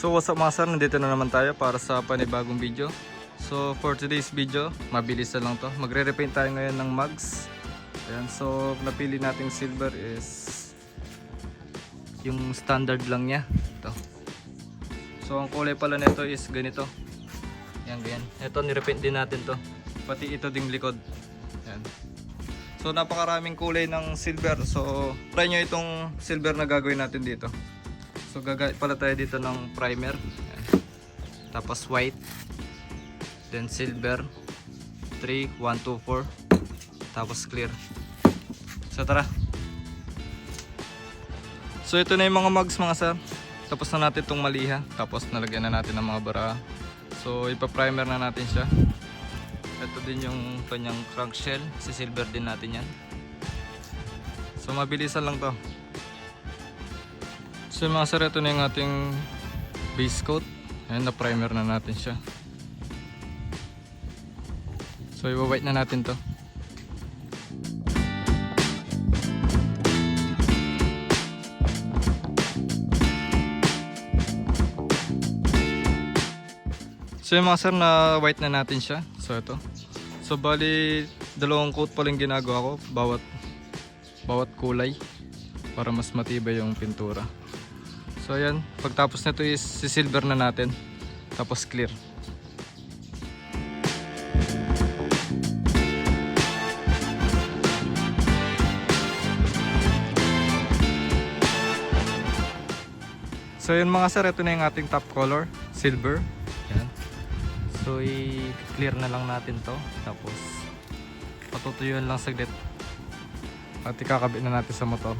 So what's up mga sir, nandito na naman tayo para sa panibagong video. So for today's video, mabilis na lang to. Magre-repaint tayo ngayon ng mugs. Ayan, so napili nating silver is yung standard lang niya. Ito. So ang kulay pala nito is ganito. Ayan, ganyan. Ito nirepaint din natin to. Pati ito ding likod. Ayan. So napakaraming kulay ng silver. So try nyo itong silver na gagawin natin dito. So gagawin pala tayo dito ng primer. Ayan. Tapos white. Then silver. 3, 1, 2, 4. Tapos clear. So tara. So ito na yung mga mugs mga sir. Tapos na natin itong maliha. Tapos nalagyan na natin ng mga bara. So ipa-primer na natin siya. Ito din yung kanyang crank shell. Si silver din natin yan. So mabilisan lang to. So mga sir, ito na yung ating base coat. Ayan, na-primer na natin siya. So i-white na natin to. So yung mga sir, na white na natin siya. So ito. So bali, dalawang coat pa lang ginagawa ko. Bawat kulay. Para mas matibay yung pintura. So ayan, pagtapos nito is si-silver na natin. Tapos clear. So yun mga sir, ito na yung ating top color, silver. Ayan. So i-clear na lang natin to. Tapos patutuyuan lang saglit. At ikakabit na natin sa motor.